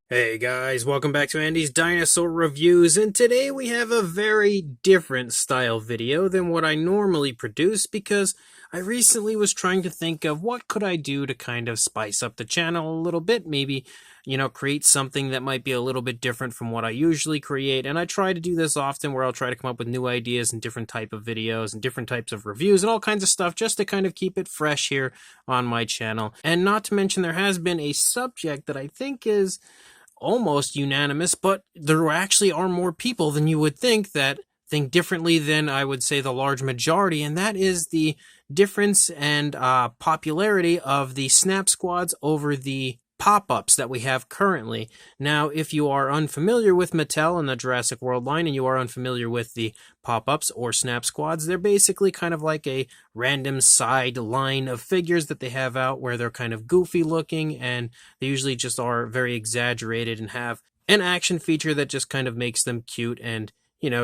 Hey guys, welcome back to Andy's Dinosaur Reviews, and today we have a very different style video than what I normally produce because I recently was trying to think of what could I do to kind of spice up the channel a little bit, maybe, create something that might be a little bit different from what I usually create, and I try to do this often where I'll try to come up with new ideas and different type of videos and different types of reviews and all kinds of stuff just to kind of keep it fresh here on my channel. And not to mention there has been a subject that I think is almost unanimous, but there actually are more people than you would think that think differently than I would say the large majority, and that is the difference and popularity of the Snap Squads over the pop-ups that we have currently. Now, if you are unfamiliar with Mattel and the Jurassic World line, and you are unfamiliar with the pop-ups or Snap Squads, they're basically kind of like a random side line of figures that they have out where they're kind of goofy looking, and they usually just are very exaggerated and have an action feature that just kind of makes them cute and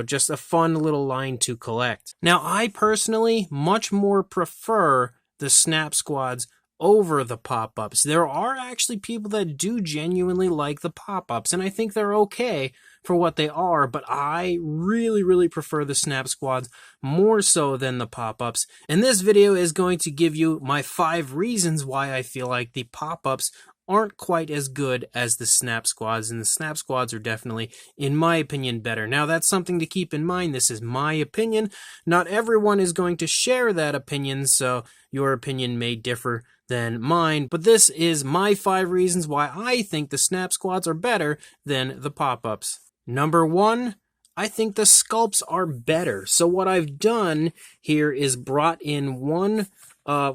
just a fun little line to collect. Now, I personally much more prefer the Snap Squads over the pop-ups. There are actually people that do genuinely like the pop-ups, and I think they're okay for what they are, but I really prefer the Snap Squads more so than the pop-ups. And this video is going to give you my 5 reasons why I feel like the pop-ups aren't quite as good as the Snap Squads, and the Snap Squads are definitely, in my opinion, better. Now, that's something to keep in mind. This is my opinion. Not everyone is going to share that opinion, so your opinion may differ than mine, but this is my 5 reasons why I think the Snap Squads are better than the pop-ups. Number 1, I think the sculpts are better. So what I've done here is brought in one a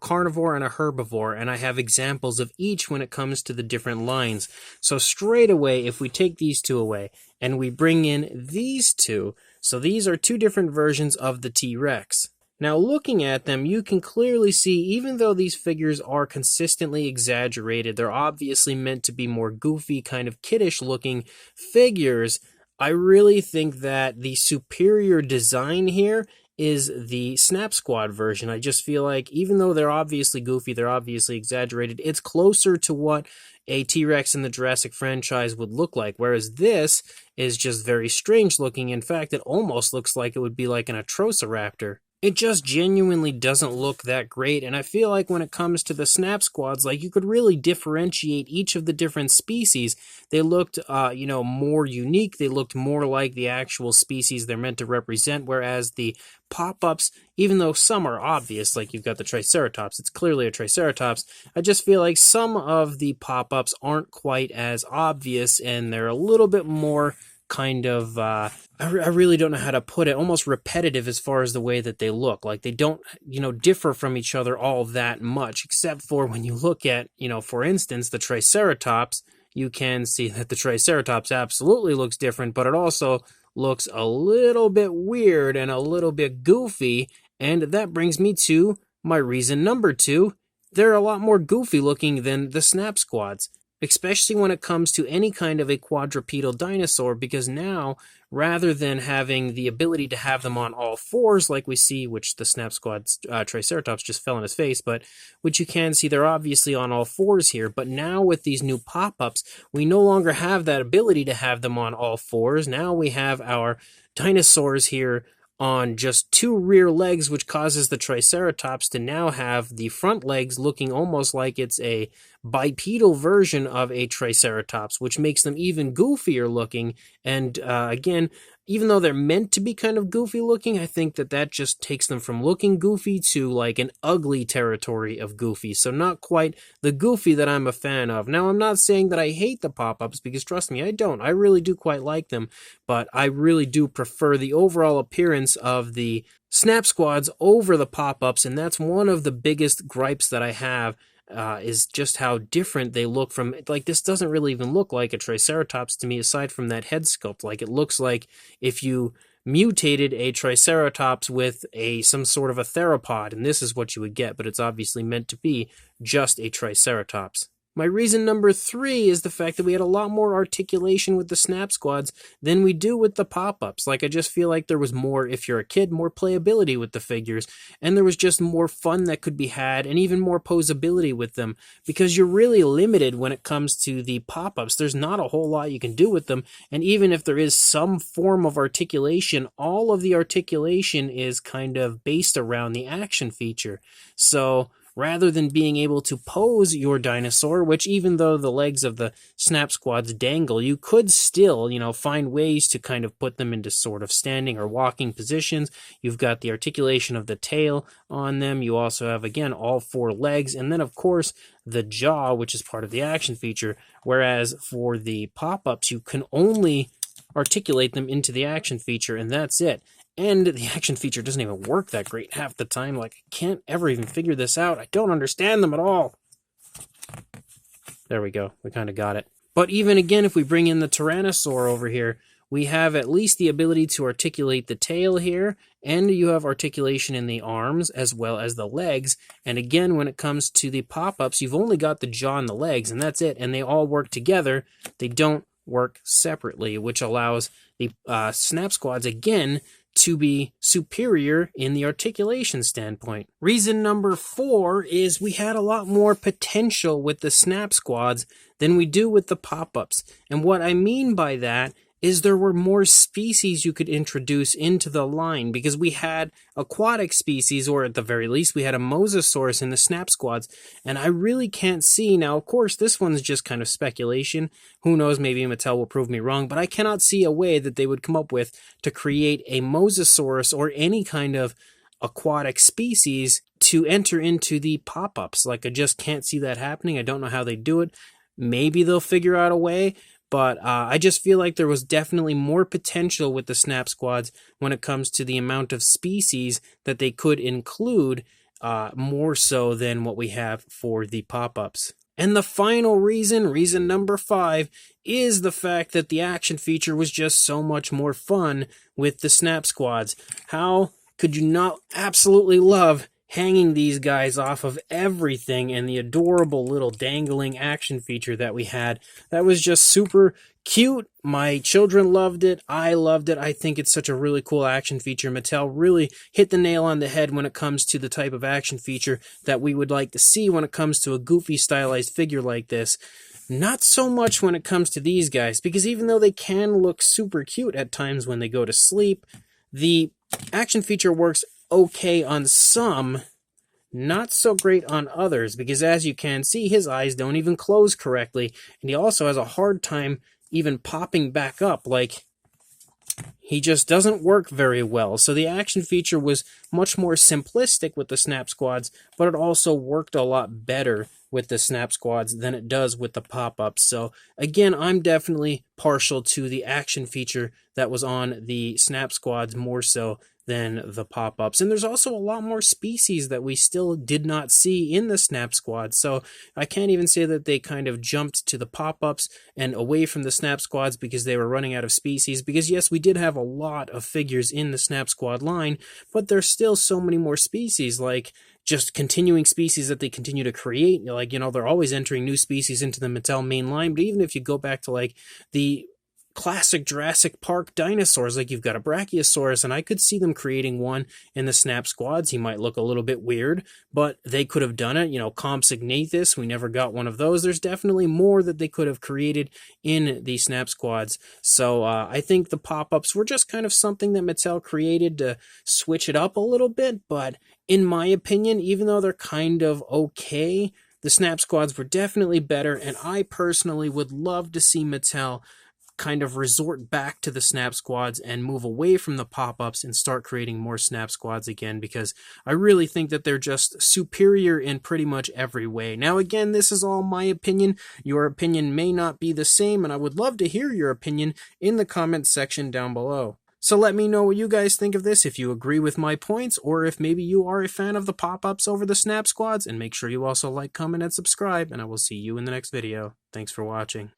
carnivore and a herbivore, and I have examples of each when it comes to the different lines. So straight away, if we take these two away and we bring in these two, so these are 2 different versions of the T-Rex. Now, looking at them, you can clearly see, even though these figures are consistently exaggerated, they're obviously meant to be more goofy, kind of kiddish-looking figures. I really think that the superior design here is the Snap Squad version. I just feel like, even though they're obviously goofy, they're obviously exaggerated, it's closer to what a T-Rex in the Jurassic franchise would look like, whereas this is just very strange looking. In fact, it almost looks like it would be like an Atrociraptor. It just genuinely doesn't look that great, and I feel like when it comes to the Snap Squads, like, you could really differentiate each of the different species. They looked, more unique. They looked more like the actual species they're meant to represent, whereas the pop-ups, even though some are obvious, like you've got the Triceratops, it's clearly a Triceratops, I just feel like some of the pop-ups aren't quite as obvious, and they're a little bit more kind of, I really don't know how to put it, almost repetitive as far as the way that they look. Like, they don't, differ from each other all that much, except for when you look at, for instance, the Triceratops, you can see that the Triceratops absolutely looks different, but it also looks a little bit weird and a little bit goofy, and that brings me to my reason number 2. They're a lot more goofy looking than the Snap Squads, especially when it comes to any kind of a quadrupedal dinosaur, because now, rather than having the ability to have them on all 4s like we see, which the Snap Squad's Triceratops just fell on his face, but which you can see they're obviously on all 4s here, but now with these new pop-ups, we no longer have that ability to have them on all 4s. Now we have our dinosaurs here on just 2 rear legs, which causes the Triceratops to now have the front legs looking almost like it's a bipedal version of a Triceratops, which makes them even goofier looking. And again, even though they're meant to be kind of goofy looking, I think that just takes them from looking goofy to like an ugly territory of goofy. So not quite the goofy that I'm a fan of. Now, I'm not saying that I hate the pop-ups, because trust me, I don't. I really do quite like them, but I really do prefer the overall appearance of the Snap Squads over the pop-ups, and that's one of the biggest gripes that I have, is just how different they look from, like, this doesn't really even look like a Triceratops to me, aside from that head sculpt. Like, it looks like if you mutated a Triceratops with some sort of a theropod, and this is what you would get, but it's obviously meant to be just a Triceratops. My reason number 3 is the fact that we had a lot more articulation with the Snap Squads than we do with the pop-ups. Like, I just feel like there was more, if you're a kid, more playability with the figures, and there was just more fun that could be had, and even more posability with them, because you're really limited when it comes to the pop-ups. There's not a whole lot you can do with them, and even if there is some form of articulation, all of the articulation is kind of based around the action feature. So rather than being able to pose your dinosaur, which even though the legs of the Snap Squads dangle, you could still, find ways to kind of put them into sort of standing or walking positions. You've got the articulation of the tail on them. You also have, again, all 4 legs. And then, of course, the jaw, which is part of the action feature. Whereas for the pop-ups, you can only articulate them into the action feature, and that's it. And the action feature doesn't even work that great half the time. Like, I can't ever even figure this out. I don't understand them at all. There we go. We kind of got it. But even again, if we bring in the Tyrannosaur over here, we have at least the ability to articulate the tail here, and you have articulation in the arms as well as the legs. And again, when it comes to the pop-ups, you've only got the jaw and the legs, and that's it. And they all work together. They don't work separately, which allows the Snap Squads, again, to be superior in the articulation standpoint. Reason number 4 is we had a lot more potential with the Snap Squads than we do with the pop-ups. And what I mean by that is there were more species you could introduce into the line, because we had aquatic species, or at the very least we had a mosasaurus in the Snap Squads, and I really can't see. Now, of course, this one's just kind of speculation. Who knows, maybe Mattel will prove me wrong, but I cannot see a way that they would come up with to create a mosasaurus or any kind of aquatic species to enter into the pop-ups. Like, I just can't see that happening. I don't know how they do it. Maybe they'll figure out a way. But I just feel like there was definitely more potential with the Snap Squads when it comes to the amount of species that they could include, more so than what we have for the pop-ups. And the final reason number 5, is the fact that the action feature was just so much more fun with the Snap Squads. How could you not absolutely love hanging these guys off of everything, and the adorable little dangling action feature that we had? That was just super cute. My children loved it. I loved it. I think it's such a really cool action feature. Mattel really hit the nail on the head when it comes to the type of action feature that we would like to see when it comes to a goofy stylized figure like this. Not so much when it comes to these guys, because even though they can look super cute at times when they go to sleep, the action feature works okay on some, not so great on others, because as you can see, his eyes don't even close correctly, and he also has a hard time even popping back up. Like, he just doesn't work very well. So the action feature was much more simplistic with the Snap Squads, but it also worked a lot better with the Snap Squads than it does with the pop-ups. So again, I'm definitely partial to the action feature that was on the Snap Squads more so than the pop-ups. And there's also a lot more species that we still did not see in the Snap Squad. So I can't even say that they kind of jumped to the pop-ups and away from the Snap Squads because they were running out of species. Because yes, we did have a lot of figures in the Snap Squad line, but there's still so many more species, like just continuing species that they continue to create. Like, they're always entering new species into the Mattel main line. But even if you go back to like the classic Jurassic Park dinosaurs, like you've got a Brachiosaurus, and I could see them creating one in the Snap Squads. He might look a little bit weird, but they could have done it. Compsognathus, we never got one of those. There's definitely more that they could have created in the Snap Squads. So I think the pop-ups were just kind of something that Mattel created to switch it up a little bit, but in my opinion, even though they're kind of okay, the Snap Squads were definitely better, and I personally would love to see Mattel kind of resort back to the Snap Squads and move away from the pop-ups and start creating more Snap Squads again, because I really think that they're just superior in pretty much every way. Now again, this is all my opinion. Your opinion may not be the same, and I would love to hear your opinion in the comments section down below. So let me know what you guys think of this, if you agree with my points, or if maybe you are a fan of the pop-ups over the Snap Squads, and make sure you also like, comment, and subscribe, and I will see you in the next video. Thanks for watching.